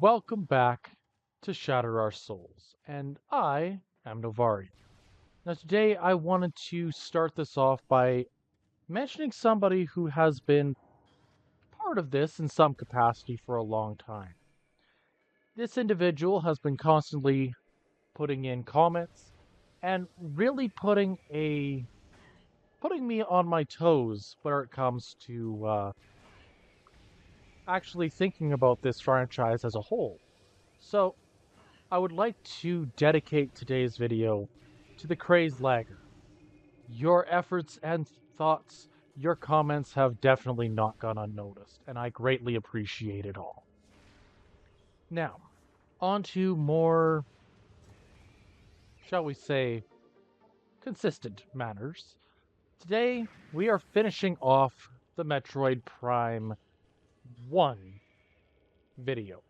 Welcome back to Shatter Our Souls, and I am Novari. Now, today I wanted to start this off by mentioning somebody who has been part of this in some capacity for a long time. This individual has been constantly putting in comments and really putting me on my toes where it comes to actually thinking about this franchise as a whole. So, I would like to dedicate today's video to the Crazed Lagger. Your efforts and thoughts, your comments have definitely not gone unnoticed, and I greatly appreciate it all. Now, on to more, shall we say, consistent matters. Today, we are finishing off the Metroid Prime 1 videos,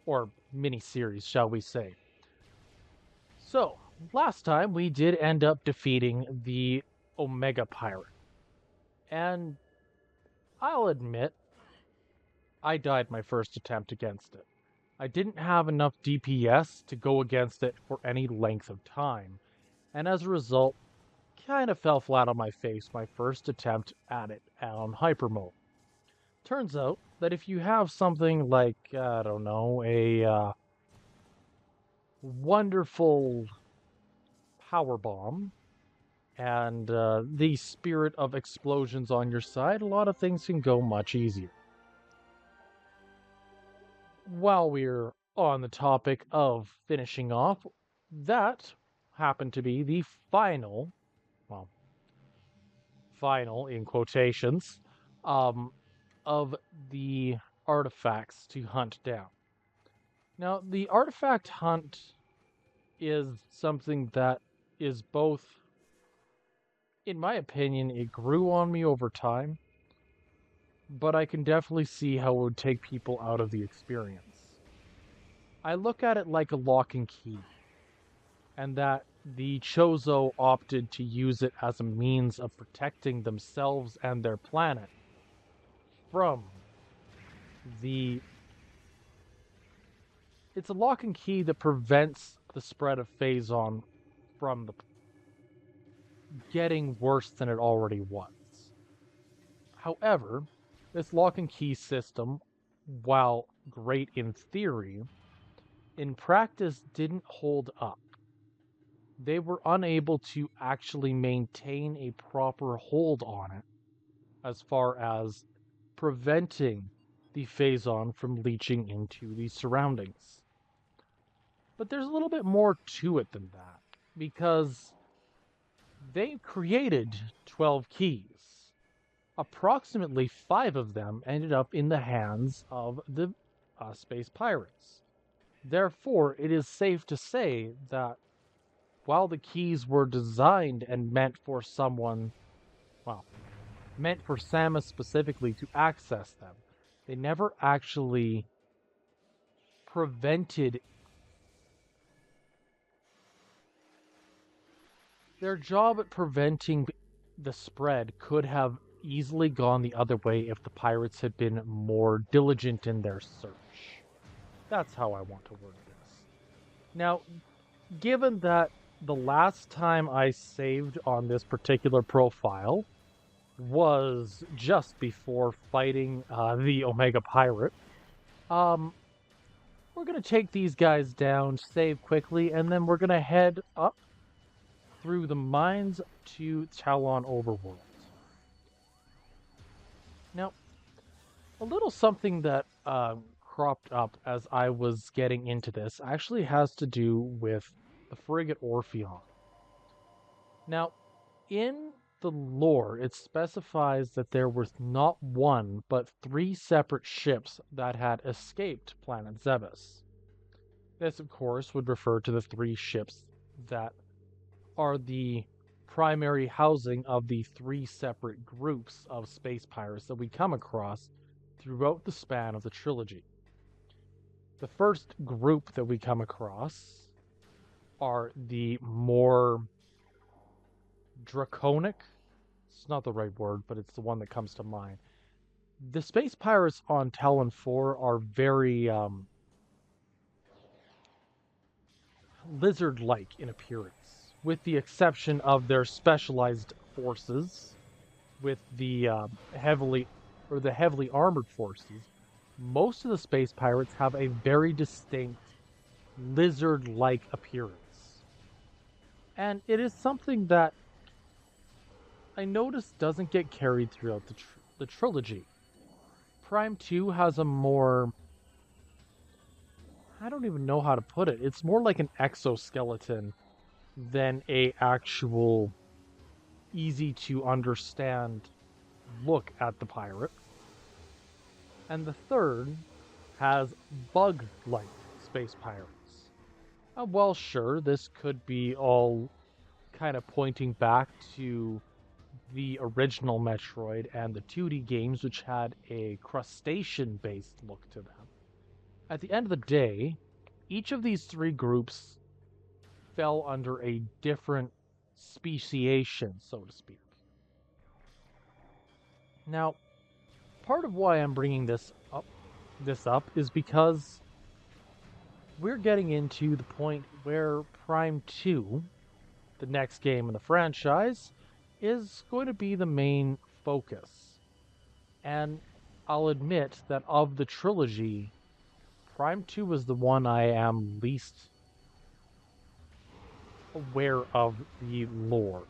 or mini-series, shall we say. So, last time we did end up defeating the Omega Pirate. And I'll admit, I died my first attempt against it. I didn't have enough DPS to go against it for any length of time, and as a result, kind of fell flat on my face my first attempt at it on Hypermode. Turns out that if you have something like, I don't know, a wonderful power bomb and the spirit of explosions on your side, a lot of things can go much easier. While we're on the topic of finishing off, that happened to be the final, well, final in quotations, um, of the artifacts to hunt down. Now, the artifact hunt is something that is both, in my opinion, it grew on me over time, but I can definitely see how it would take people out of the experience. I look at it like a lock and key, and that the Chozo opted to use it as a means of protecting themselves and their planet from the. It's a lock and key that prevents the spread of Phazon from the getting worse than it already was. However, this lock and key system, while great in theory, in practice didn't hold up. They were unable to actually maintain a proper hold on it as far as preventing the Phazon from leaching into the surroundings. But there's a little bit more to it than that, because they created 12 keys. Approximately 5 of them ended up in the hands of the space pirates. Therefore, it is safe to say that while the keys were designed and meant for someone, well, meant for Samus specifically to access them, they never actually prevented. Their job at preventing the spread could have easily gone the other way if the pirates had been more diligent in their search. That's how I want to word this. Now, given that the last time I saved on this particular profile was just before fighting the Omega Pirate, we're going to take these guys down, save quickly, and then we're going to head up through the mines to Talon Overworld. Now, a little something that cropped up as I was getting into this actually has to do with the frigate Orpheon. Now, in the lore, it specifies that there was not one, but 3 separate ships that had escaped planet Zebes. This, of course, would refer to the 3 ships that are the primary housing of the 3 separate groups of space pirates that we come across throughout the span of the trilogy. The first group that we come across are the more draconic. It's not the right word, but it's the one that comes to mind. The space pirates on Talon 4 are very lizard-like in appearance, with the exception of their specialized forces, with the heavily armored forces. Most of the space pirates have a very distinct lizard-like appearance. And it is something that I noticed doesn't get carried throughout the trilogy. Prime 2 has a more... I don't even know how to put it. It's more like an exoskeleton than a actual easy to understand look at the pirate. And the third has bug-like space pirates. Well, sure, this could be all kind of pointing back to the original Metroid and the 2D games, which had a crustacean-based look to them. At the end of the day, each of these three groups fell under a different speciation, so to speak. Now, part of why I'm bringing this up is because we're getting into the point where Prime 2, the next game in the franchise, is going to be the main focus. And I'll admit that of the trilogy, Prime 2 was the one I am least aware of the lore.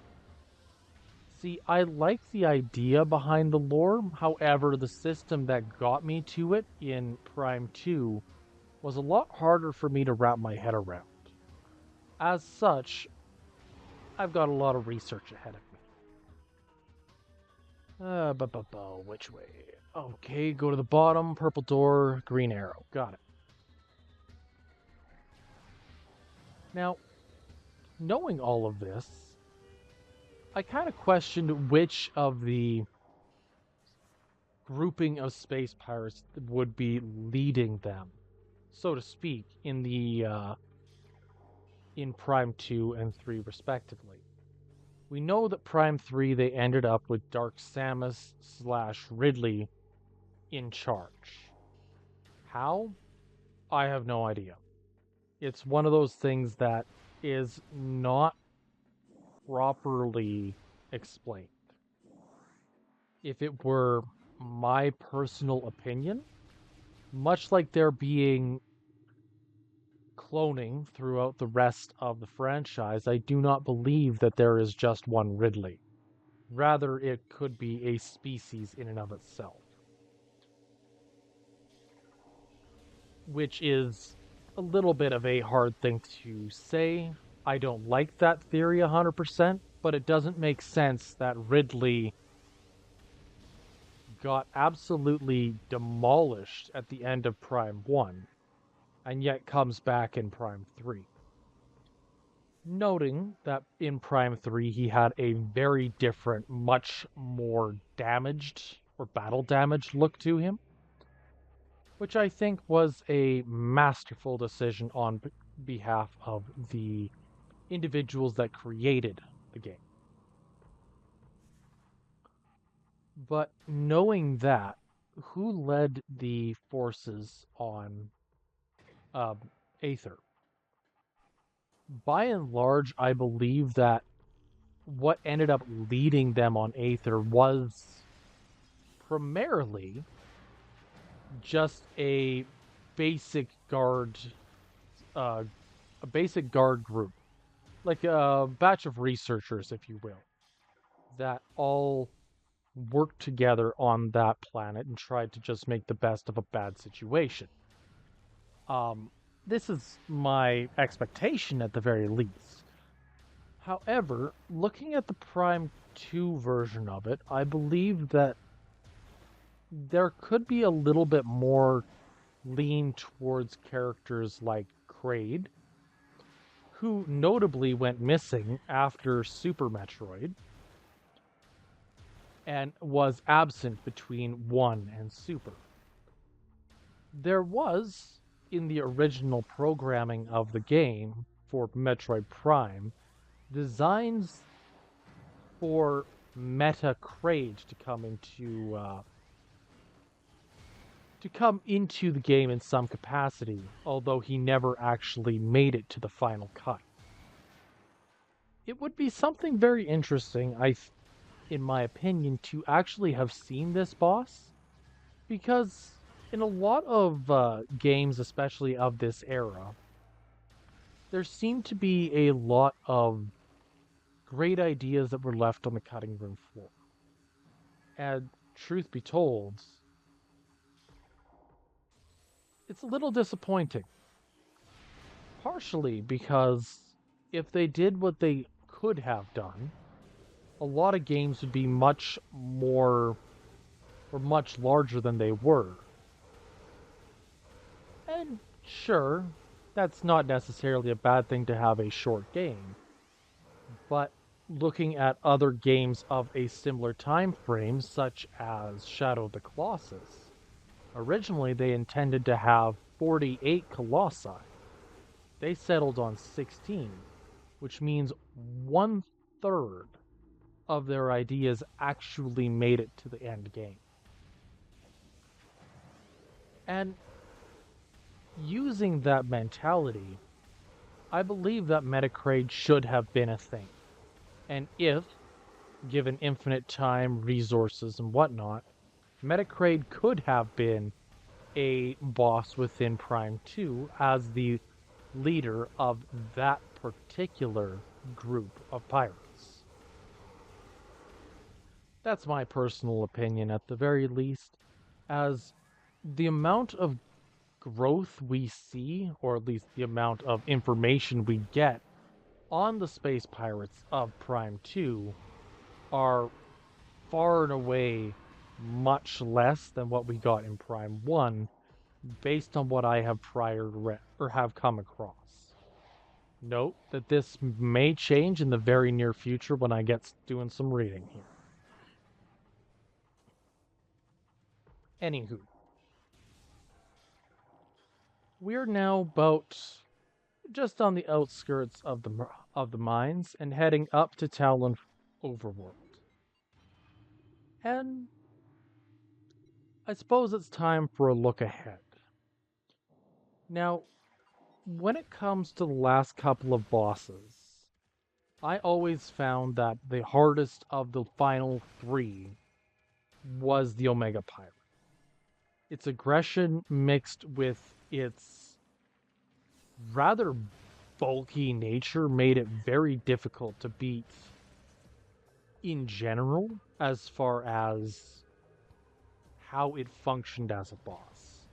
See, I like the idea behind the lore, however, the system that got me to it in Prime 2 was a lot harder for me to wrap my head around. As such, I've got a lot of research ahead of me. Which way? Okay, go to the bottom, purple door, green arrow. Got it. Now, knowing all of this, I kind of questioned which of the grouping of space pirates would be leading them, so to speak, in Prime 2 and 3 respectively. We know that Prime 3 they ended up with Dark Samus / Ridley in charge. How? I have no idea. It's one of those things that is not properly explained. If it were my personal opinion, much like there being cloning throughout the rest of the franchise, I do not believe that there is just one Ridley. Rather, it could be a species in and of itself. Which is a little bit of a hard thing to say. I don't like that theory 100%, but it doesn't make sense that Ridley got absolutely demolished at the end of Prime 1, and yet comes back in Prime 3. Noting that in Prime 3 he had a very different, much more damaged or battle damaged look to him, which I think was a masterful decision on behalf of the individuals that created the game. But knowing that, who led the forces on Aether? By and large, I believe that what ended up leading them on Aether was primarily just a basic guard group, like a batch of researchers, if you will, that all worked together on that planet and tried to just make the best of a bad situation. This is my expectation at the very least. However, looking at the Prime 2 version of it, I believe that there could be a little bit more lean towards characters like Kraid, who notably went missing after Super Metroid and was absent between 1 and Super. There was, in the original programming of the game for Metroid Prime, designs for Meta Kraid to come into to come into the game in some capacity, although he never actually made it to the final cut. It would be something very interesting, in my opinion, to actually have seen this boss, because in a lot of games, especially of this era, there seemed to be a lot of great ideas that were left on the cutting room floor. And truth be told, it's a little disappointing. Partially because if they did what they could have done, a lot of games would be much more or much larger than they were. And sure, that's not necessarily a bad thing to have a short game, but looking at other games of a similar time frame, such as Shadow of the Colossus, originally they intended to have 48 colossi. They settled on 16, which means 1/3 of their ideas actually made it to the end game. And using that mentality, I believe that Metacrade should have been a thing. And if, given infinite time, resources, and whatnot, Metacrade could have been a boss within Prime 2 as the leader of that particular group of pirates. That's my personal opinion at the very least, as the amount of growth we see, or at least the amount of information we get on the space pirates of Prime 2 are far and away much less than what we got in Prime 1 based on what I have have come across. Note that this may change in the very near future when I get doing some reading here. Anywho, we're now about just on the outskirts of the mines and heading up to Talon Overworld. And I suppose it's time for a look ahead. Now, when it comes to the last couple of bosses, I always found that the hardest of the final 3 was the Omega Pirate. Its aggression mixed with its rather bulky nature made it very difficult to beat in general as far as how it functioned as a boss.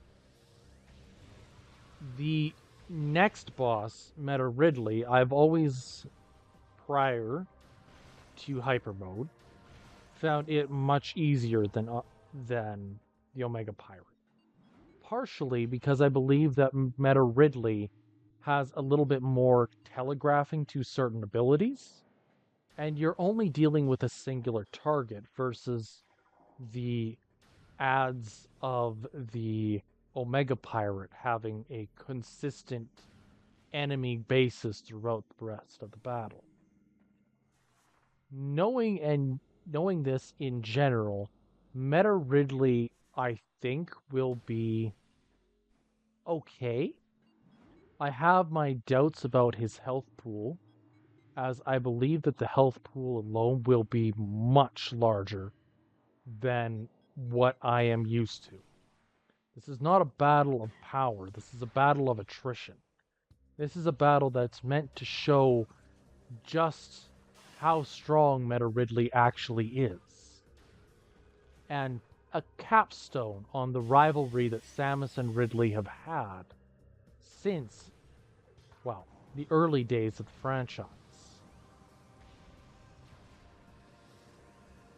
The next boss, Meta Ridley, I've always, prior to Hypermode, found it much easier than the Omega Pirate. Partially because I believe that Meta Ridley has a little bit more telegraphing to certain abilities, and you're only dealing with a singular target versus the adds of the Omega Pirate having a consistent enemy basis throughout the rest of the battle. Knowing this in general, Meta Ridley, I think, will be okay. I have my doubts about his health pool, as I believe that the health pool alone will be much larger than what I am used to. This is not a battle of power. This is a battle of attrition. This is a battle that's meant to show just how strong Meta Ridley actually is. And a capstone on the rivalry that Samus and Ridley have had since, well, the early days of the franchise.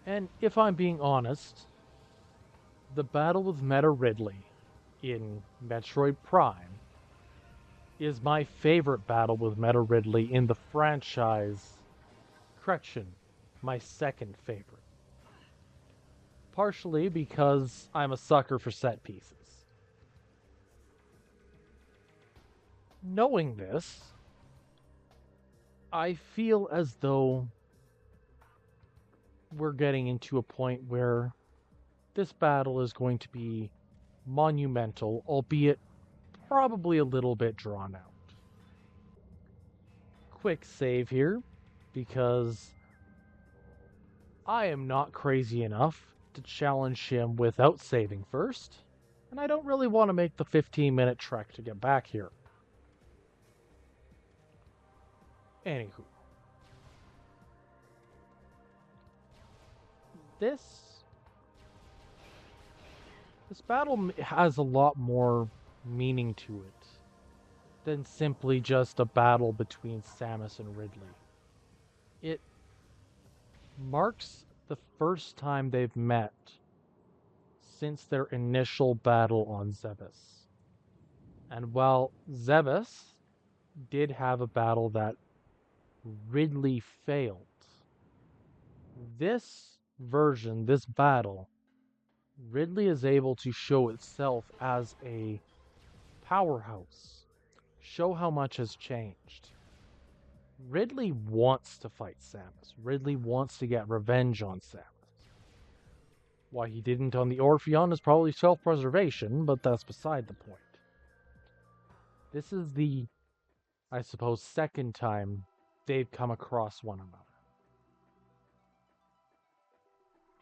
And if I'm being honest, the battle with Meta Ridley in Metroid Prime is my favorite battle with Meta Ridley in the franchise. Correction, my second favorite. Partially because I'm a sucker for set pieces. Knowing this, I feel as though we're getting into a point where this battle is going to be monumental, albeit probably a little bit drawn out. Quick save here, because I am not crazy enough to challenge him without saving first, and I don't really want to make the 15-minute trek to get back here. Anywho. This battle has a lot more meaning to it than simply just a battle between Samus and Ridley. It marks the first time they've met since their initial battle on Zebes. And while Zebes did have a battle that Ridley failed, this version, this battle, Ridley is able to show itself as a powerhouse, show how much has changed. Ridley wants to fight Samus. Ridley wants to get revenge on Samus. Why he didn't on the Orpheon is probably self-preservation, but that's beside the point. This is the, I suppose, second time they've come across one another.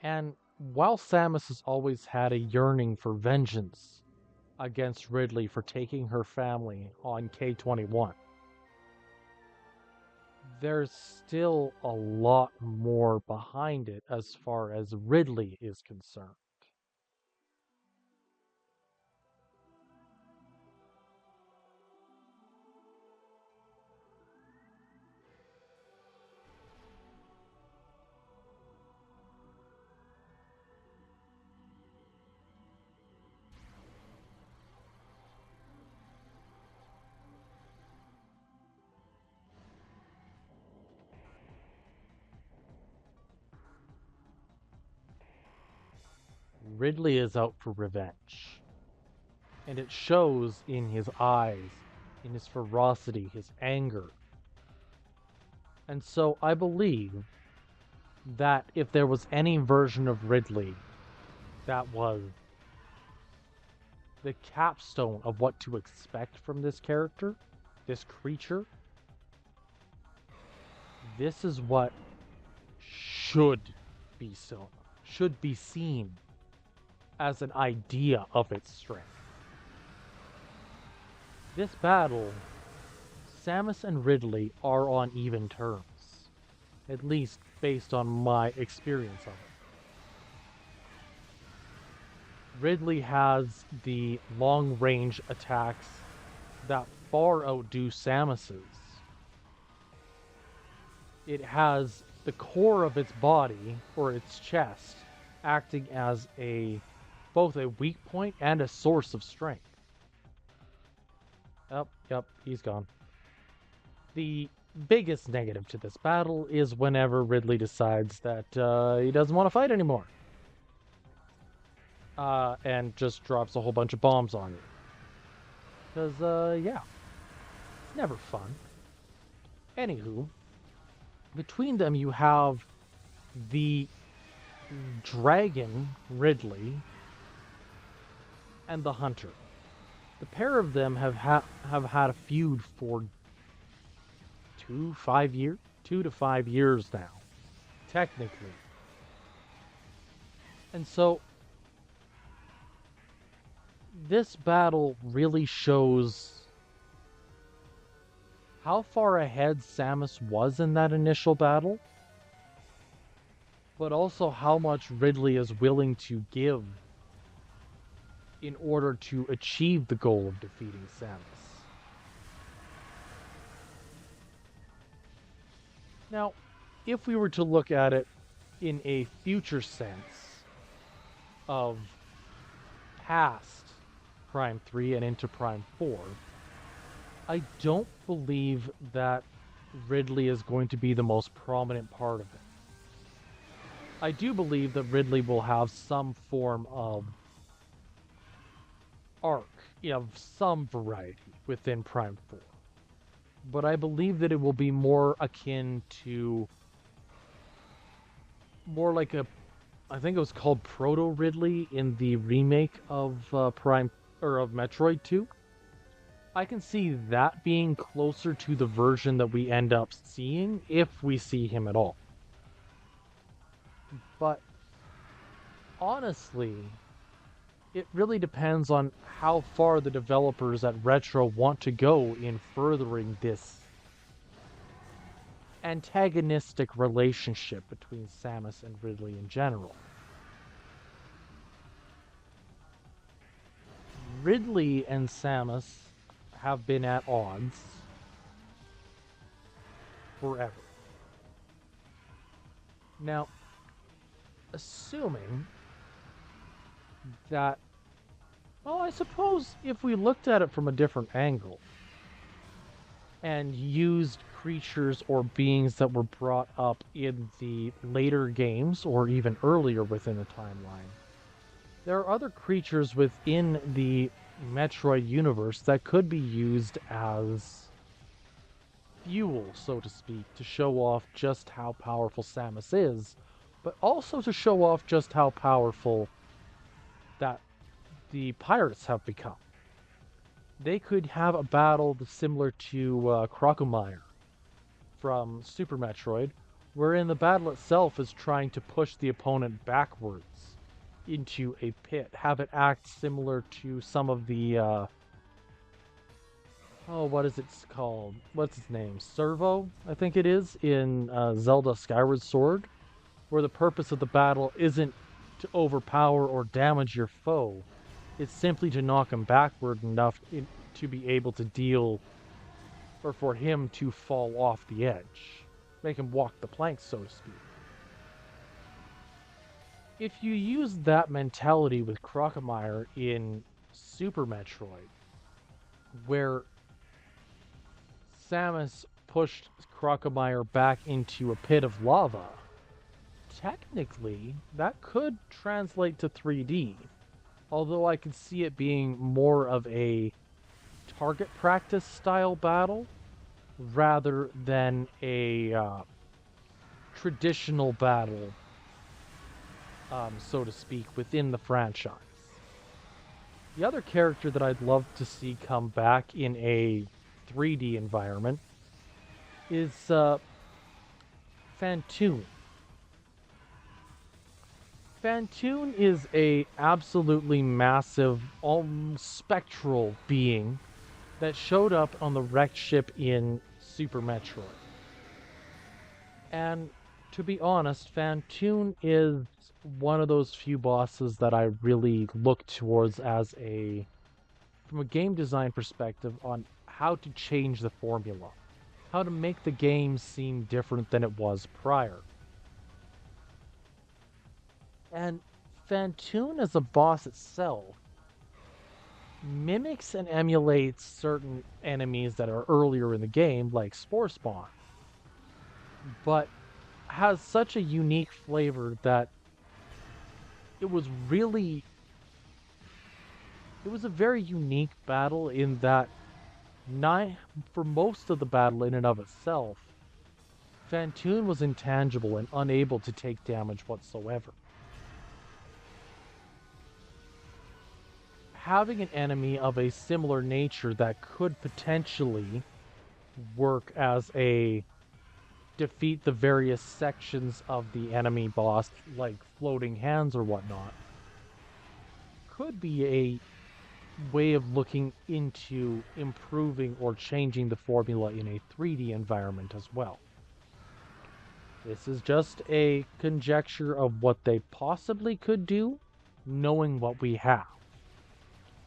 And while Samus has always had a yearning for vengeance against Ridley for taking her family on K-21, there's still a lot more behind it as far as Ridley is concerned. Ridley is out for revenge. And it shows in his eyes, in his ferocity, his anger. And so I believe that if there was any version of Ridley that was the capstone of what to expect from this character, this creature, this is what should be seen as an idea of its strength. This battle, Samus and Ridley are on even terms, at least based on my experience of it. Ridley has the long-range attacks that far outdo Samus's. It has the core of its body, or its chest, acting as both a weak point and a source of strength. Oh, yep, he's gone. The biggest negative to this battle is whenever Ridley decides that he doesn't want to fight anymore. And just drops a whole bunch of bombs on you. Because, yeah, it's never fun. Anywho, between them you have the dragon, Ridley, and the hunter. The pair of them have had a feud for 2 to 5 years now, technically. And so this battle really shows how far ahead Samus was in that initial battle, but also how much Ridley is willing to give in order to achieve the goal of defeating Samus. Now, if we were to look at it in a future sense of past Prime 3 and into Prime 4, I don't believe that Ridley is going to be the most prominent part of it. I do believe that Ridley will have some form of arc, of some variety within Prime 4. But I believe that it will be more akin to more like a I think it was called Proto Ridley in the remake of Prime or of Metroid 2. I can see that being closer to the version that we end up seeing if we see him at all. But honestly, it really depends on how far the developers at Retro want to go in furthering this antagonistic relationship between Samus and Ridley in general. Ridley and Samus have been at odds forever. Now, assuming that, well, I suppose if we looked at it from a different angle and used creatures or beings that were brought up in the later games or even earlier within the timeline, there are other creatures within the Metroid universe that could be used as fuel, so to speak, to show off just how powerful Samus is, but also to show off just how powerful that the pirates have become. They could have a battle similar to Crocomire from Super Metroid, wherein the battle itself is trying to push the opponent backwards into a pit, have it act similar to some of the what is it called? What's its name? Servo, I think it is, in Zelda Skyward Sword, where the purpose of the battle isn't to overpower or damage your foe. It's simply to knock him backward enough to be able to deal, or for him to fall off the edge. Make him walk the plank, so to speak. If you use that mentality with Crocomire in Super Metroid, where Samus pushed Crocomire back into a pit of lava, technically, that could translate to 3D. Although I could see it being more of a target practice style battle rather than a traditional battle, so to speak, within the franchise. The other character that I'd love to see come back in a 3D environment is Phantoon. Phantoon is a absolutely massive, spectral being that showed up on the wrecked ship in Super Metroid. And to be honest, Phantoon is one of those few bosses that I really look towards as from a game design perspective, on how to change the formula, how to make the game seem different than it was prior. And Phantoon as a boss itself mimics and emulates certain enemies that are earlier in the game, like Spore Spawn, but has such a unique flavor that it was a very unique battle in that for most of the battle in and of itself, Phantoon was intangible and unable to take damage whatsoever. Having an enemy of a similar nature that could potentially work as a defeat the various sections of the enemy boss, like floating hands or whatnot, could be a way of looking into improving or changing the formula in a 3D environment as well. This is just a conjecture of what they possibly could do, knowing what we have.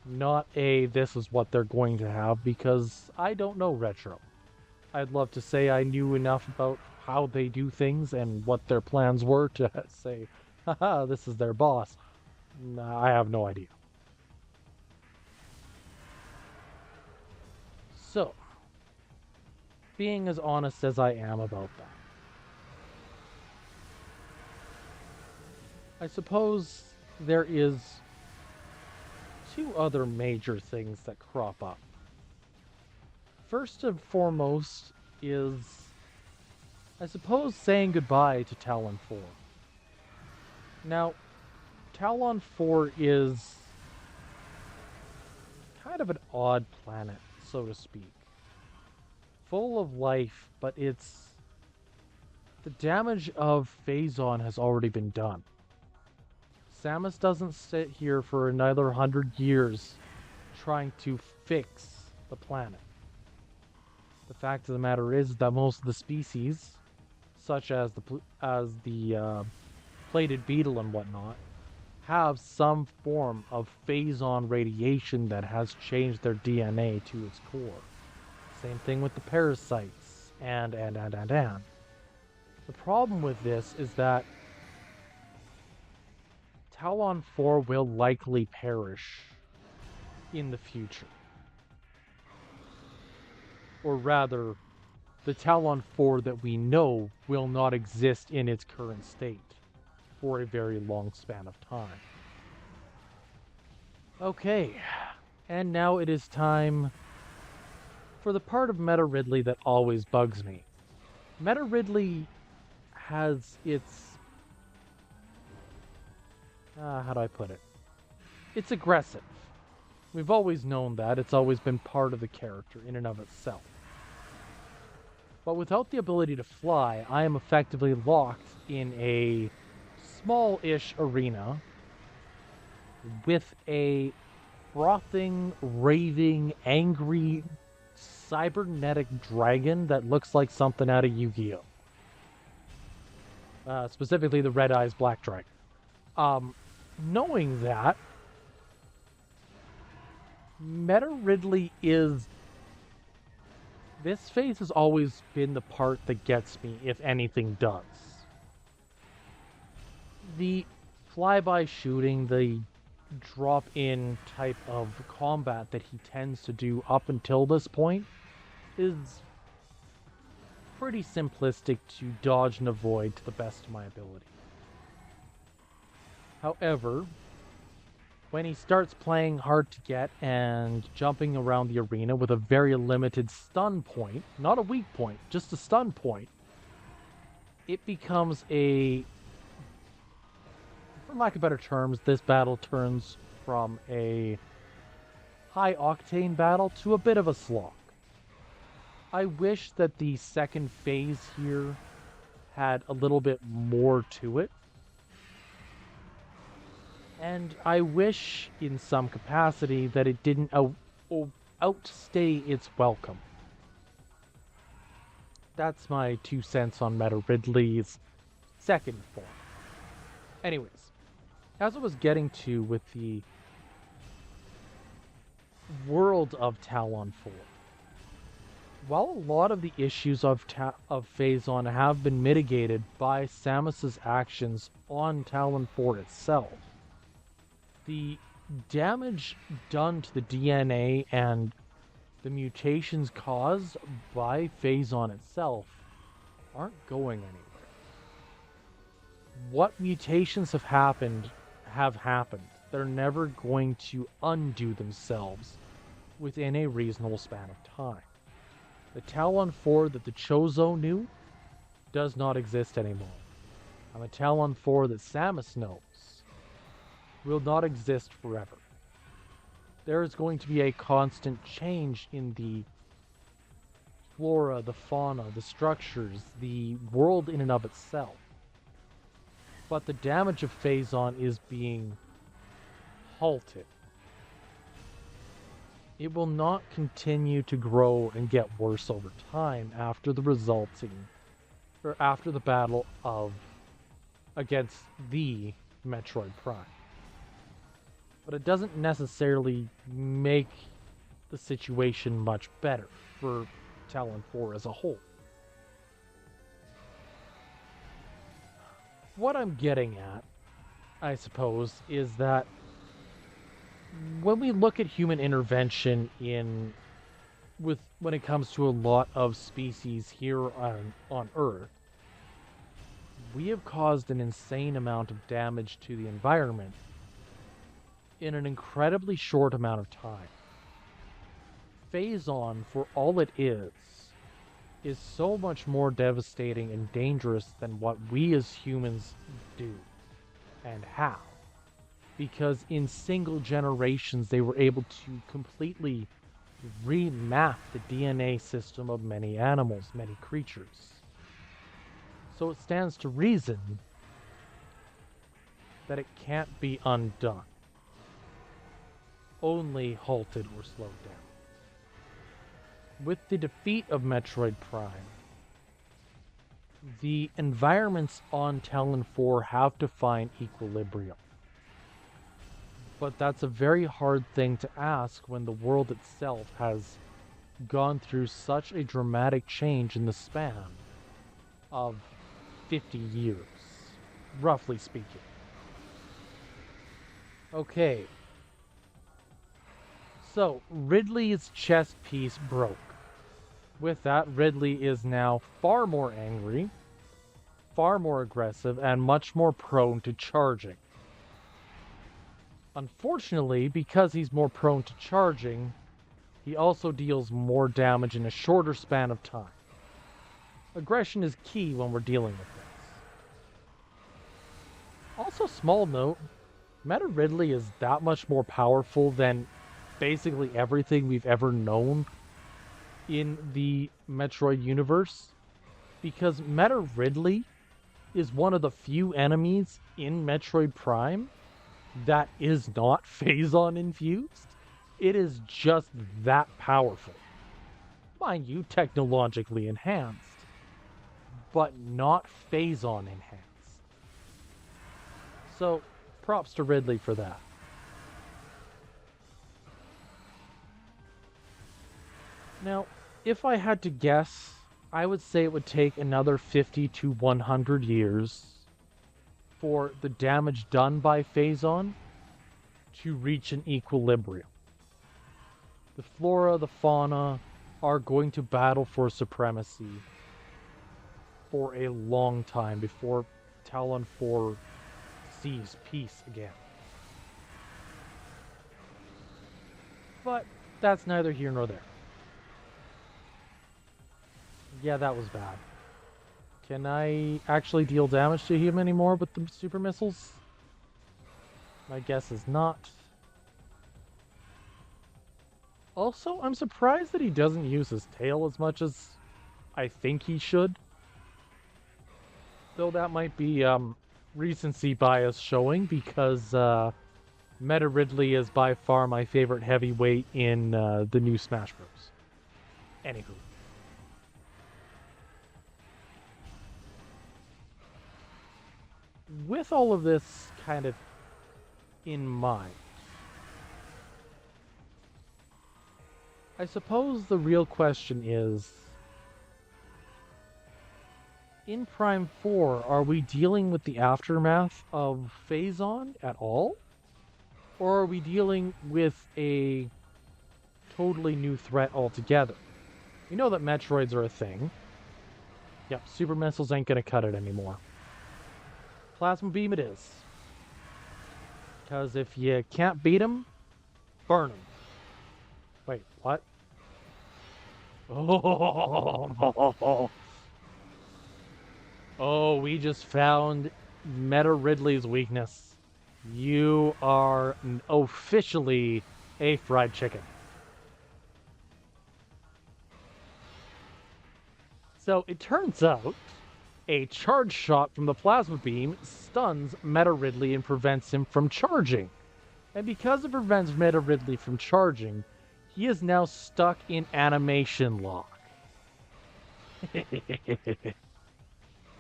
Not this is what they're going to have, because I don't know Retro. I'd love to say I knew enough about how they do things and what their plans were to say, haha, this is their boss. Nah, I have no idea. So, being as honest as I am about that, I suppose there is two other major things that crop up. First and foremost is, I suppose, saying goodbye to Talon 4. Now, Talon 4 is kind of an odd planet, so to speak. Full of life, but the damage of Phazon has already been done. Samus doesn't sit here for another 100 years trying to fix the planet. The fact of the matter is that most of the species, such as the plated beetle and whatnot, have some form of Phazon radiation that has changed their DNA to its core. Same thing with the parasites, and. The problem with this is that Talon 4 will likely perish in the future. Or rather, the Talon 4 that we know will not exist in its current state for a very long span of time. Okay, and now it is time for the part of Meta Ridley that always bugs me. Meta Ridley has its... how do I put it? It's aggressive. We've always known that. It's always been part of the character in and of itself. But without the ability to fly, I am effectively locked in a small-ish arena with a frothing, raving, angry, cybernetic dragon that looks like something out of Yu-Gi-Oh! Specifically the Red Eyes Black Dragon. Knowing that, Meta Ridley is... This phase has always been the part that gets me, if anything does. The flyby shooting, the drop-in type of combat that he tends to do up until this point is pretty simplistic to dodge and avoid to the best of my ability. However, when he starts playing hard to get and jumping around the arena with a very limited stun point, not a weak point, just a stun point, it becomes a... For lack of better terms, this battle turns from a high-octane battle to a bit of a slog. I wish that the second phase here had a little bit more to it. And I wish, in some capacity, that it didn't outstay its welcome. That's my 2 cents on Meta Ridley's second form. Anyways, as I was getting to with the world of Talon 4, while a lot of the issues of Phazon have been mitigated by Samus's actions on Talon 4 itself, the damage done to the DNA and the mutations caused by Phazon itself aren't going anywhere. What mutations have happened have happened. They're never going to undo themselves within a reasonable span of time. The Talon 4 that the Chozo knew does not exist anymore. And the Talon 4 that Samus knows will not exist forever. There is going to be a constant change in the flora, the fauna, the structures, the world in and of itself. But the damage of Phazon is being halted. It will not continue to grow and get worse over time after the battle against the Metroid Prime. But it doesn't necessarily make the situation much better for Talon 4 as a whole. What I'm getting at, I suppose, is that when we look at human intervention when it comes to a lot of species here on Earth, we have caused an insane amount of damage to the environment in an incredibly short amount of time. Phazon, for all it is so much more devastating and dangerous than what we as humans do. And how? Because in single generations, they were able to completely remap the DNA system of many animals, many creatures. So it stands to reason that it can't be undone, only halted or slowed down. With the defeat of Metroid Prime, the environments on Talon 4 have to find equilibrium. But that's a very hard thing to ask when the world itself has gone through such a dramatic change in the span of 50 years, roughly speaking. Okay. So, Ridley's chess piece broke. With that, Ridley is now far more angry, far more aggressive, and much more prone to charging. Unfortunately, because he's more prone to charging, he also deals more damage in a shorter span of time. Aggression is key when we're dealing with this. Also, small note, Meta Ridley is that much more powerful than basically everything we've ever known in the Metroid universe, because Meta Ridley is one of the few enemies in Metroid Prime that is not Phazon infused. It is just that powerful. Mind you, technologically enhanced, but not Phazon enhanced. So, props to Ridley for that. Now, if I had to guess, I would say it would take another 50 to 100 years for the damage done by Phazon to reach an equilibrium. The flora, the fauna are going to battle for supremacy for a long time before Talon 4 sees peace again. But that's neither here nor there. Yeah, that was bad. Can I actually deal damage to him anymore with the super missiles? My guess is not. Also, I'm surprised that he doesn't use his tail as much as I think he should. Though that might be recency bias showing, because Meta Ridley is by far my favorite heavyweight in the new Smash Bros. Anywho. With all of this kind of in mind, I suppose the real question is, in Prime 4, are we dealing with the aftermath of Phazon at all? Or are we dealing with a totally new threat altogether? We know that Metroids are a thing. Yep, super missiles ain't gonna cut it anymore. Plasma beam it is. Because if you can't beat them, burn them. Wait, what? Oh, we just found Meta Ridley's weakness. You are officially a fried chicken. So it turns out a charge shot from the plasma beam stuns Meta Ridley and prevents him from charging. And because it prevents Meta Ridley from charging, he is now stuck in animation lock.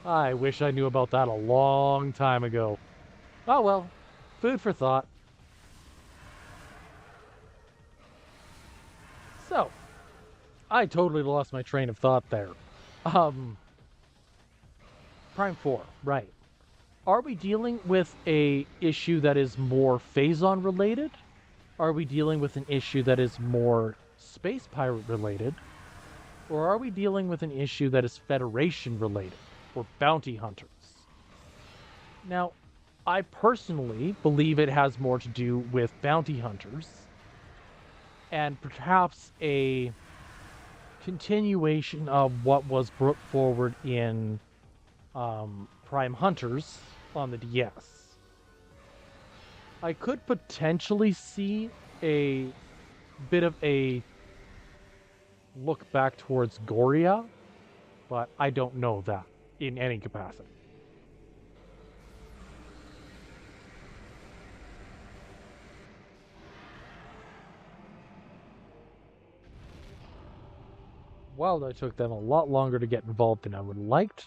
I wish I knew about that a long time ago. Oh well, food for thought. So, I totally lost my train of thought there. Prime 4, right. Are we dealing with a issue that is more Phazon related? Are we dealing with an issue that is more Space Pirate related? Or are we dealing with an issue that is Federation related, or Bounty Hunters? Now, I personally believe it has more to do with Bounty Hunters, and perhaps a continuation of what was brought forward in Prime Hunters on the DS. I could potentially see a bit of a look back towards Goria, but I don't know that in any capacity. Well, that took them a lot longer to get involved than I would have liked.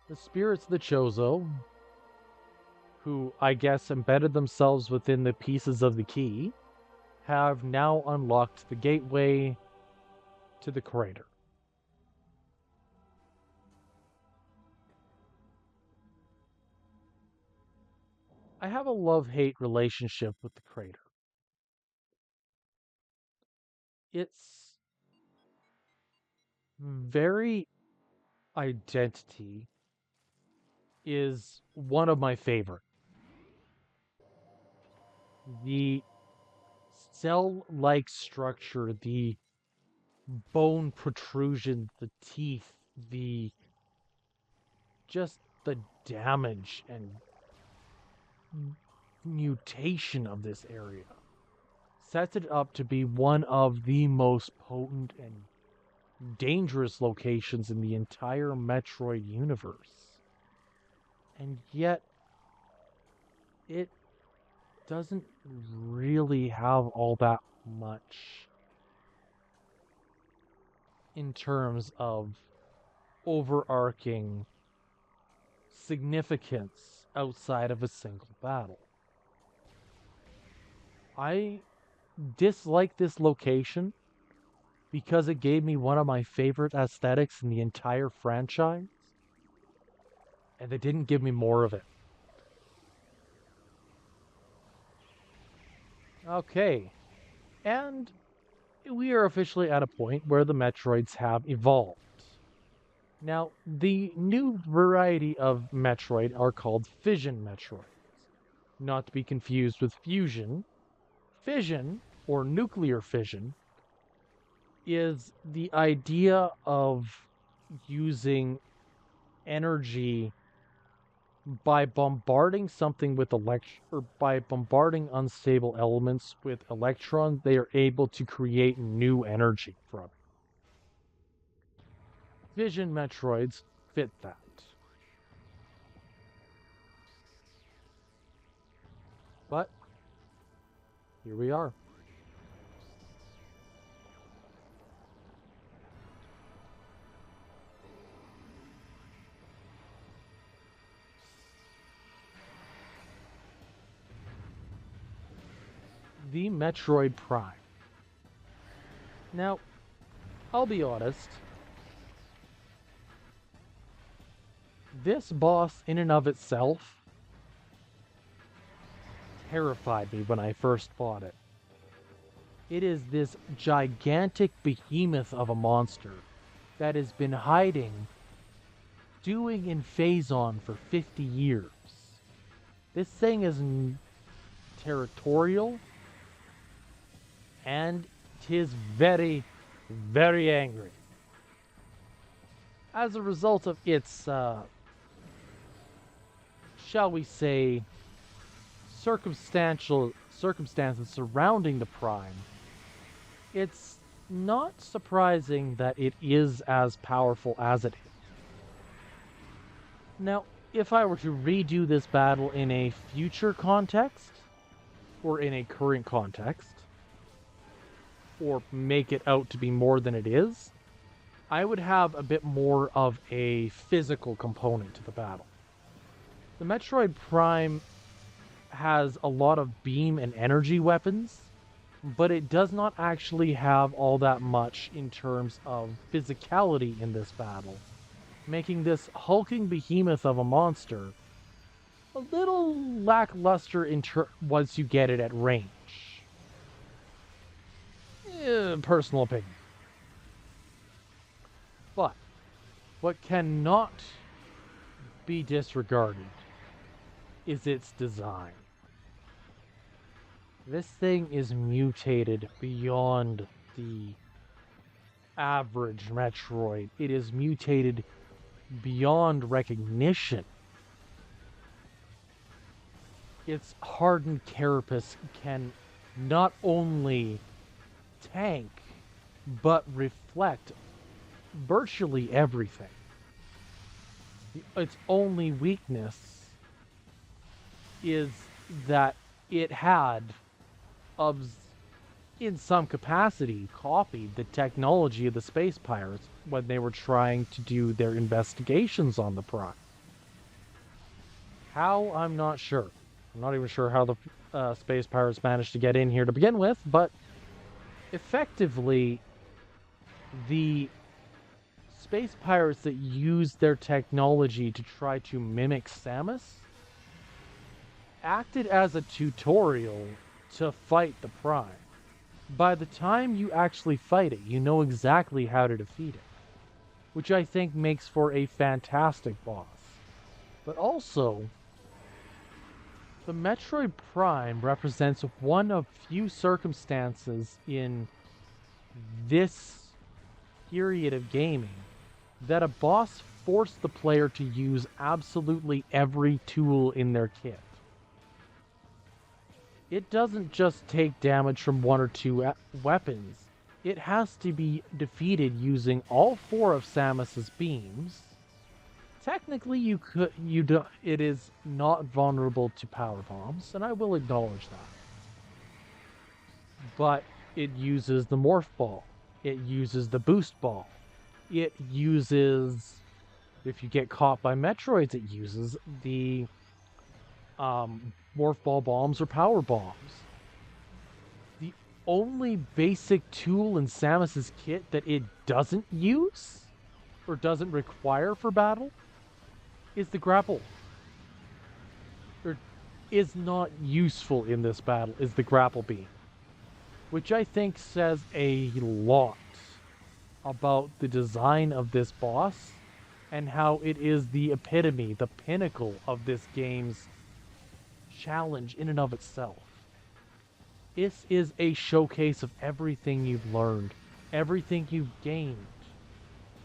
The spirits of the Chozo, who I guess embedded themselves within the pieces of the key, have now unlocked the gateway to the crater. I have a love-hate relationship with the crater. Its very identity is one of my favorite. The cell-like structure, the bone protrusion, the teeth, the damage and mutation of this area sets it up to be one of the most potent and dangerous locations in the entire Metroid universe. And yet, it doesn't really have all that much in terms of overarching significance outside of a single battle. I dislike this location because it gave me one of my favorite aesthetics in the entire franchise, and they didn't give me more of it. Okay, and we are officially at a point where the Metroids have evolved. Now, the new variety of Metroid are called fission Metroids, not to be confused with fusion. Fission, or nuclear fission, is the idea of using energy by bombarding something with by bombarding unstable elements with electrons. They are able to create new energy from it. Fission Metroids fit that. But here we are. The Metroid Prime. Now, I'll be honest. This boss in and of itself terrified me when I first fought it. It is this gigantic behemoth of a monster that has been hiding, stewing in Phazon for 50 years. This thing is territorial, and 'tis very, very angry. As a result of its, shall we say, circumstances surrounding the Prime, it's not surprising that it is as powerful as it is. Now, if I were to redo this battle in a future context, or in a current context, or make it out to be more than it is, I would have a bit more of a physical component to the battle. The Metroid Prime has a lot of beam and energy weapons, but it does not actually have all that much in terms of physicality in this battle, making this hulking behemoth of a monster a little lackluster once you get it at range. Personal opinion. But what cannot be disregarded is its design. This thing is mutated beyond the average Metroid. It is mutated beyond recognition. its hardened carapace can not only tank, but reflect virtually everything. Its only weakness is that it had, in some capacity, copied the technology of the space pirates when they were trying to do their investigations on the Prime. How? I'm not sure. I'm not even sure how the space pirates managed to get in here to begin with, but effectively, the space pirates that used their technology to try to mimic Samus acted as a tutorial to fight the Prime. By the time you actually fight it, you know exactly how to defeat it, which I think makes for a fantastic boss. But also, the Metroid Prime represents one of few circumstances in this period of gaming that a boss forced the player to use absolutely every tool in their kit. It doesn't just take damage from one or two weapons. It has to be defeated using all four of Samus's beams. Technically, it is not vulnerable to power bombs, and I will acknowledge that. But it uses the morph ball. It uses the boost ball. It uses, if you get caught by Metroids, it uses the morph ball bombs or power bombs. The only basic tool in Samus's kit that it doesn't use or doesn't require for battle is the grapple. Or is not useful in this battle is the grapple beam, which I think says a lot about the design of this boss and how it is the epitome, the pinnacle of this game's challenge in and of itself. This is a showcase of everything you've learned, everything you've gained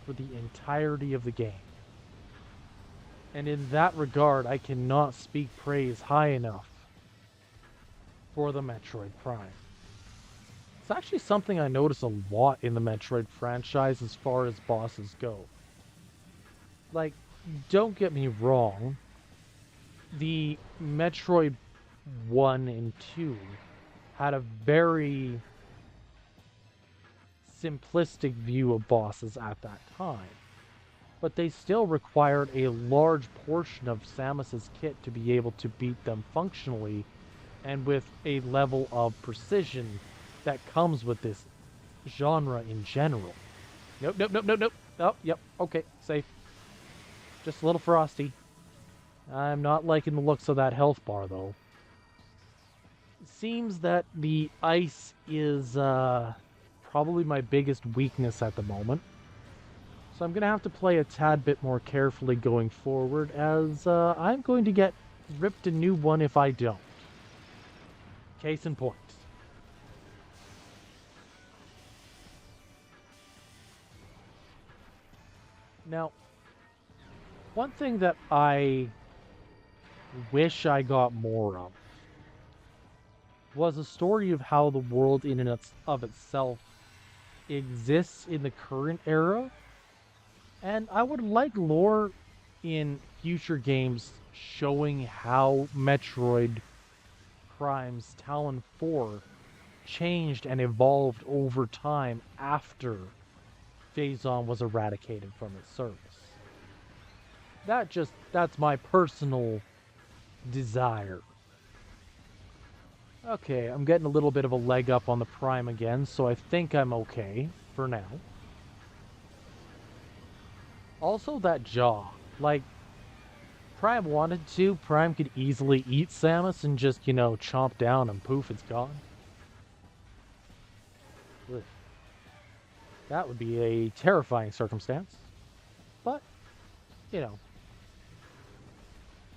for the entirety of the game. And in that regard, I cannot speak praise high enough for the Metroid Prime. It's actually something I notice a lot in the Metroid franchise as far as bosses go. Like, don't get me wrong, the Metroid 1 and 2 had a very simplistic view of bosses at that time, but they still required a large portion of Samus's kit to be able to beat them functionally and with a level of precision that comes with this genre in general. Nope. Oh, yep, okay, safe. Just a little frosty. I'm not liking the looks of that health bar, though. It seems that the ice is probably my biggest weakness at the moment. So I'm going to have to play a tad bit more carefully going forward, as I'm going to get ripped a new one if I don't. Case in point. Now, one thing that I wish I got more of was a story of how the world in and of itself exists in the current era. And I would like lore in future games showing how Metroid Prime's Talon 4 changed and evolved over time after Phazon was eradicated from its service. That's my personal desire. Okay, I'm getting a little bit of a leg up on the Prime again, so I think I'm okay for now. Also, that jaw. Like, Prime wanted to, Prime could easily eat Samus and just, chomp down and poof, it's gone. Ugh. That would be a terrifying circumstance. But,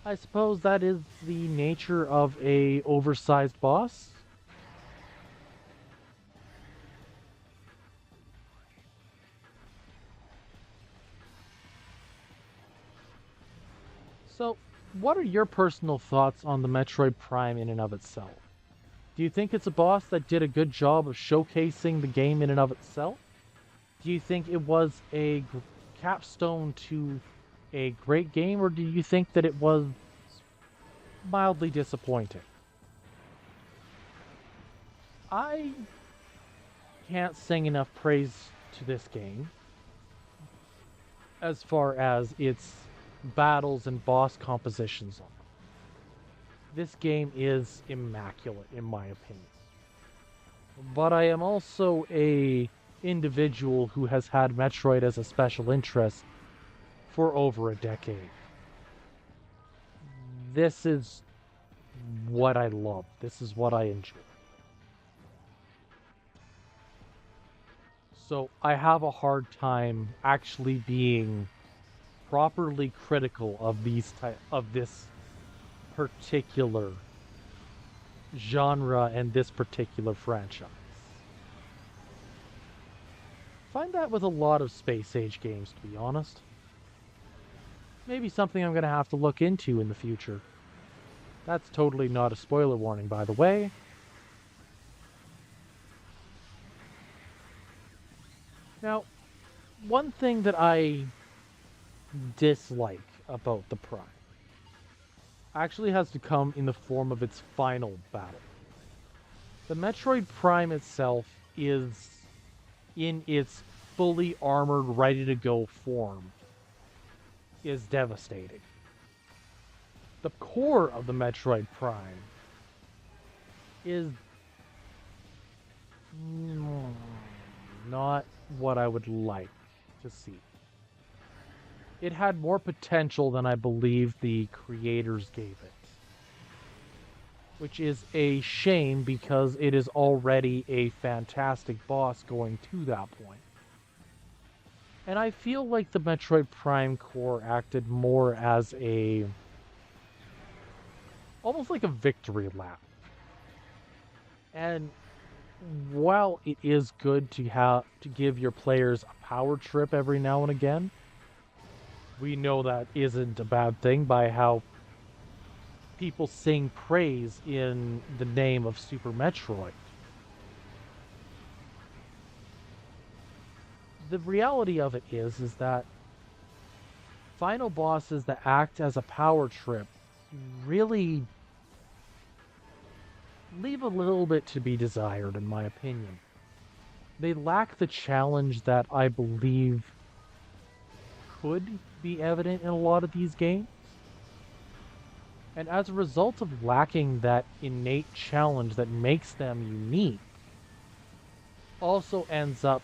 I suppose that is the nature of a oversized boss. So, what are your personal thoughts on the Metroid Prime in and of itself? Do you think it's a boss that did a good job of showcasing the game in and of itself? Do you think it was a capstone to a great game, or do you think that it was mildly disappointing? I can't sing enough praise to this game as far as its battles and boss compositions are. This game is immaculate in my opinion. But I am also a individual who has had Metroid as a special interest for over a decade. This is what I love. This is what I enjoy. So I have a hard time actually being properly critical of this particular genre and this particular franchise. Find that with a lot of space age games, to be honest. Maybe something I'm going to have to look into in the future. That's totally not a spoiler warning, by the way. Now, one thing that I dislike about the Prime actually has to come in the form of its final battle. The Metroid Prime itself is in its fully armored, ready-to-go form is devastating. The core of the Metroid Prime is not what I would like to see. It had more potential than I believe the creators gave it. Which is a shame because it is already a fantastic boss going to that point. And I feel like the Metroid Prime core acted more as almost like a victory lap. And while it is good to give your players a power trip every now and again, we know that isn't a bad thing by how people sing praise in the name of Super Metroid. The reality of it is that final bosses that act as a power trip really leave a little bit to be desired, in my opinion. They lack the challenge that I believe could be evident in a lot of these games. And as a result of lacking that innate challenge that makes them unique, also ends up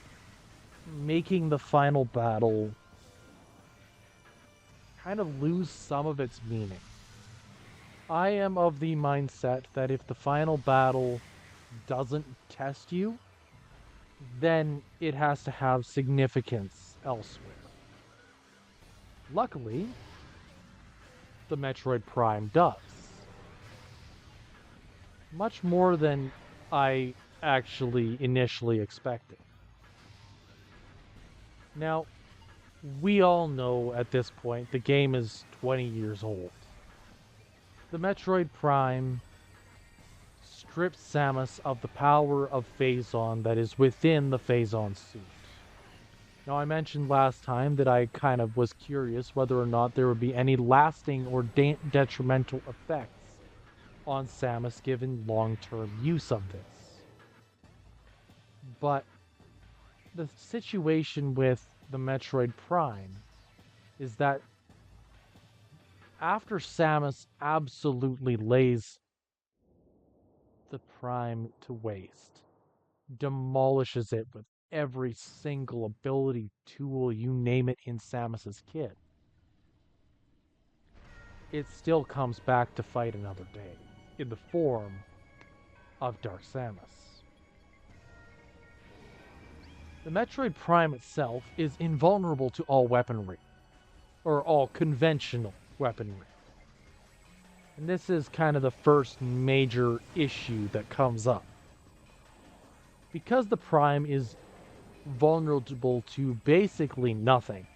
making the final battle kind of lose some of its meaning. I am of the mindset that if the final battle doesn't test you, then it has to have significance elsewhere. Luckily, the Metroid Prime does. Much more than I actually initially expected. Now, we all know at this point the game is 20 years old. The Metroid Prime strips Samus of the power of Phazon that is within the Phazon suit. Now, I mentioned last time that I kind of was curious whether or not there would be any lasting or detrimental effects on Samus given long-term use of this. But the situation with the Metroid Prime is that after Samus absolutely lays the Prime to waste, demolishes it with every single ability, tool, you name it, in Samus's kit, it still comes back to fight another day in the form of Dark Samus. The Metroid Prime itself is invulnerable to all weaponry, or all conventional weaponry. And this is kind of the first major issue that comes up. Because the Prime is vulnerable to basically nothing,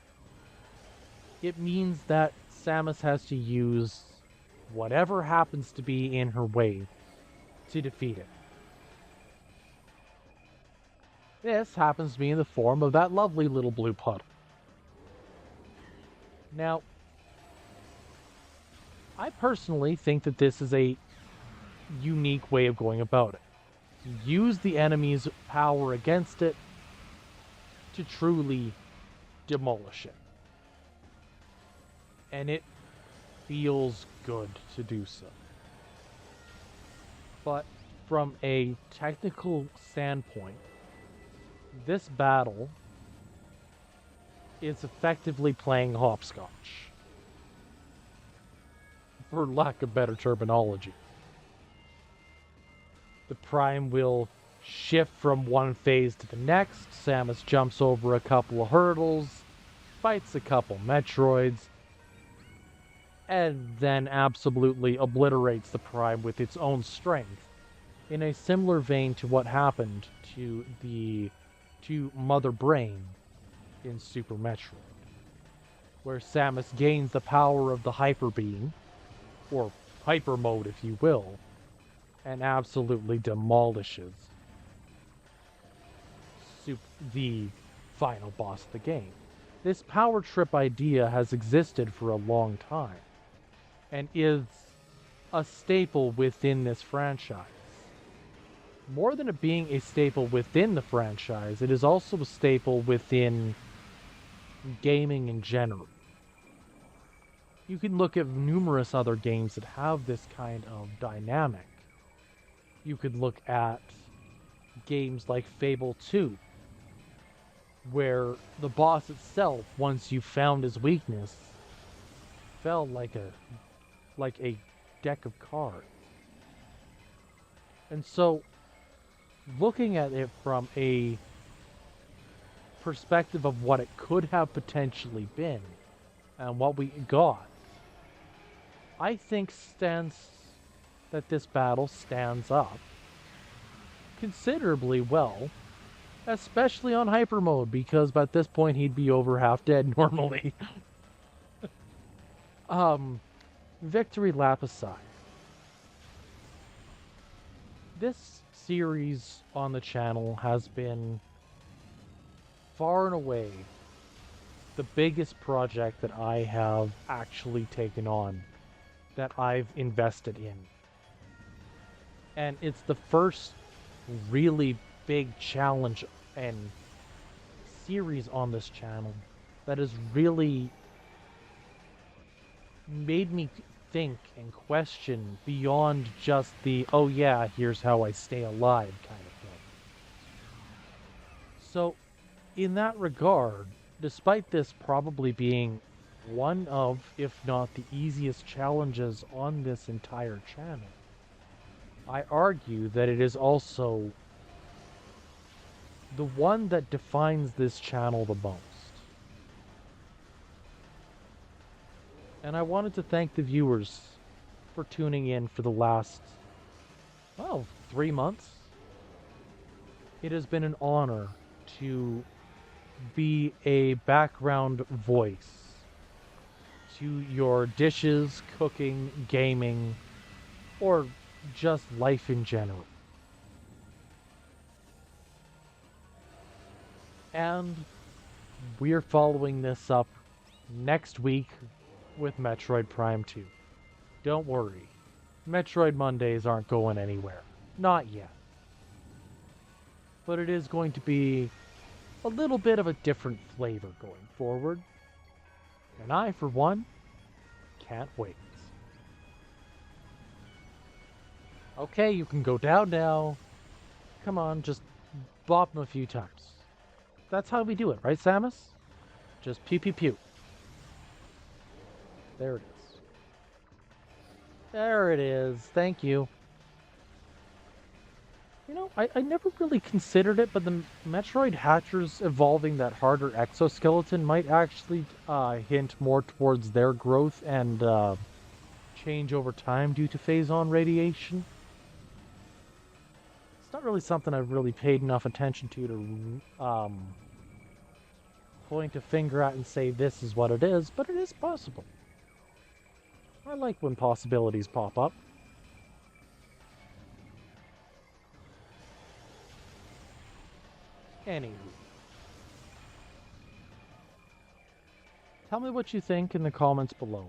it means that Samus has to use whatever happens to be in her way to defeat it. This happens to be in the form of that lovely little blue puddle. Now, I personally think that this is a unique way of going about it. Use the enemy's power against it to truly demolish it. And it feels good to do so. But from a technical standpoint, this battle is effectively playing hopscotch, for lack of better terminology. The Prime will shift from one phase to the next. Samus jumps over a couple of hurdles, fights a couple Metroids, and then absolutely obliterates the Prime with its own strength, in a similar vein to what happened to Mother Brain in Super Metroid, where Samus gains the power of the Hyper Beam, or Hypermode if you will, and absolutely demolishes the final boss of the game. This power trip idea has existed for a long time, and is a staple within this franchise. More than it being a staple within the franchise, it is also a staple within gaming in general. You can look at numerous other games that have this kind of dynamic. You could look at games like Fable 2, where the boss itself, once you found his weakness, fell like a deck of cards. And so, looking at it from a perspective of what it could have potentially been and what we got, I think that this battle stands up considerably well, especially on hyper mode, because at this point he'd be over half dead normally. Victory lap aside, this series on the channel has been far and away the biggest project that I have actually taken on, that I've invested in. And it's the first really big challenge and series on this channel that has really made me think and question beyond just the, oh yeah, here's how I stay alive kind of thing. So, in that regard, despite this probably being one of, if not the easiest challenges on this entire channel, I argue that it is also the one that defines this channel the most. And I wanted to thank the viewers for tuning in for the last, 3 months. It has been an honor to be a background voice to your dishes, cooking, gaming, or just life in general. And we're following this up next week with Metroid Prime 2. Don't worry, Metroid Mondays aren't going anywhere. Not yet. But it is going to be a little bit of a different flavor going forward. And I, for one, can't wait. Okay, you can go down now. Come on, just bop them a few times. That's how we do it, right, Samus? Just pew pew pew. There it is. There it is. Thank you. You know, I never really considered it, but the Metroid hatchers evolving that harder exoskeleton might actually hint more towards their growth and change over time due to phase-on radiation. It's not really something I've really paid enough attention to point a finger at and say this is what it is, but it is possible. I like when possibilities pop up. Anywho, tell me what you think in the comments below.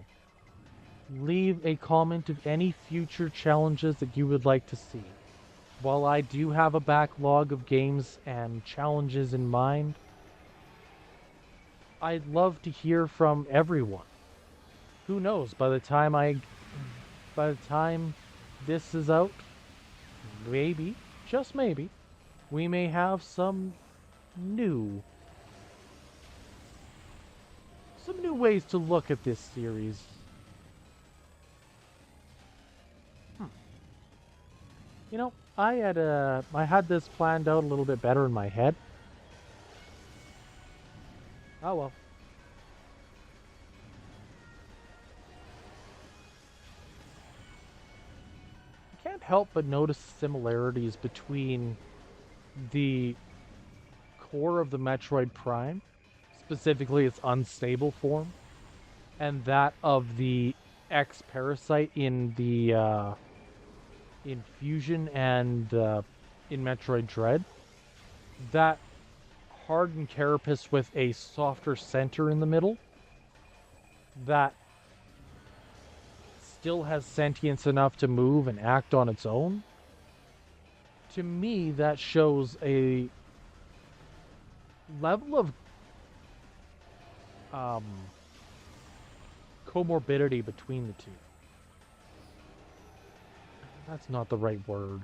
Leave a comment of any future challenges that you would like to see. While I do have a backlog of games and challenges in mind, I'd love to hear from everyone. Who knows, by the time this is out, maybe, just maybe, we may have some new ways to look at this series. You know, I had this planned out a little bit better in my head. Oh well. I can't help but notice similarities between the core of the Metroid Prime, specifically its unstable form, and that of the X Parasite in the in Fusion and in Metroid Dread. That hardened carapace with a softer center in the middle that still has sentience enough to move and act on its own. To me, that shows a level of comorbidity between the two. That's not the right word.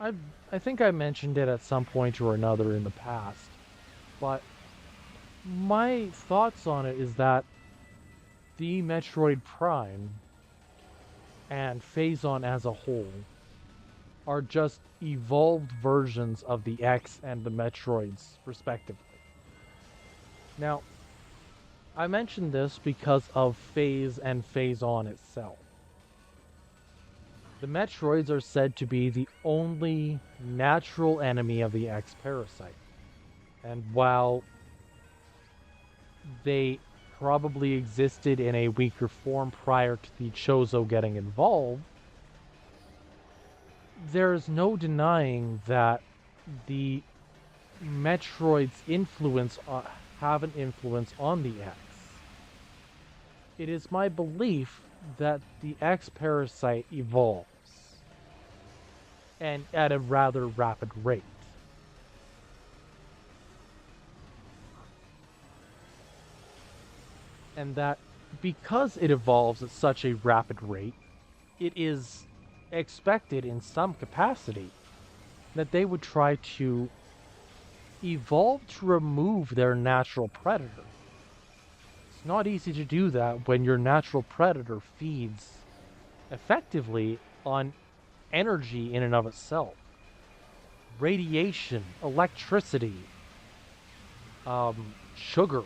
I think I mentioned it at some point or another in the past, but my thoughts on it is that the Metroid Prime and Phazon as a whole are just evolved versions of the X and the Metroids, respectively. Now, I mentioned this because of Phase and Phazon itself. The Metroids are said to be the only natural enemy of the X Parasite. And while they probably existed in a weaker form prior to the Chozo getting involved, there's no denying that the Metroids have an influence on the X. It is my belief that the X Parasite evolves, and at a rather rapid rate. And that because it evolves at such a rapid rate, it is expected in some capacity that they would try to evolve to remove their natural predator. It's not easy to do that when your natural predator feeds effectively on energy in and of itself. Radiation, electricity, sugar,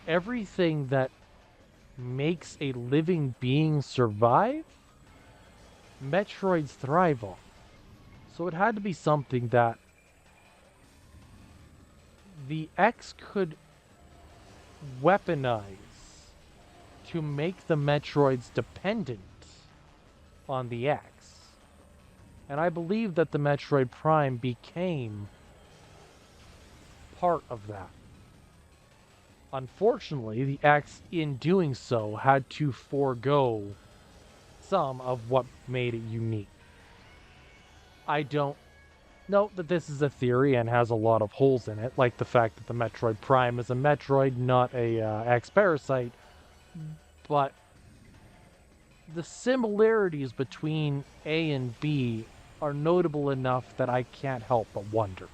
everything that makes a living being survive, Metroids thrive on. So it had to be something that the X could weaponize to make the Metroids dependent on the X. And I believe that the Metroid Prime became part of that. Unfortunately, the X, in doing so, had to forego some of what made it unique. I don't know that this is a theory and has a lot of holes in it, like the fact that the Metroid Prime is a Metroid, not a X Parasite, but the similarities between A and B are notable enough that I can't help but wonder.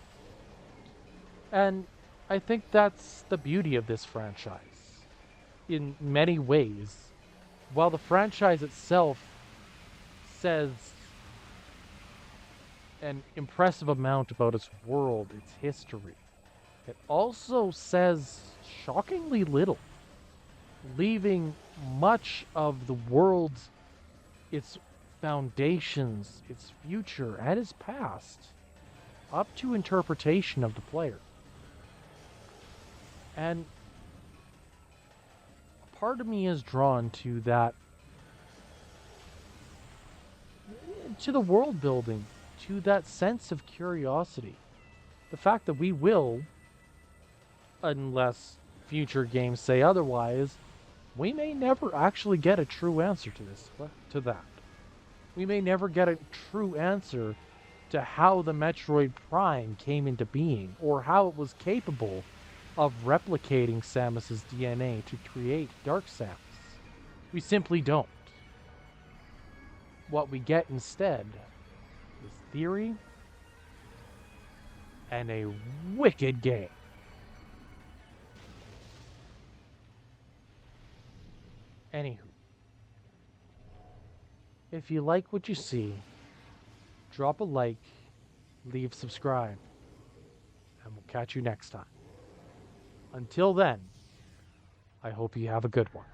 And I think that's the beauty of this franchise. In many ways, while the franchise itself says an impressive amount about its world, its history, it also says shockingly little, leaving much of the world's, its foundations, its future, and its past up to interpretation of the player. And part of me is drawn to that, to the world building, to that sense of curiosity. The fact that we will, unless future games say otherwise, we may never actually get a true answer to that. We may never get a true answer to how the Metroid Prime came into being, or how it was capable of replicating Samus's DNA to create Dark Samus. We simply don't. What we get instead is theory and a wicked game. Anywho, if you like what you see, drop a like, leave subscribe, and we'll catch you next time. Until then, I hope you have a good one.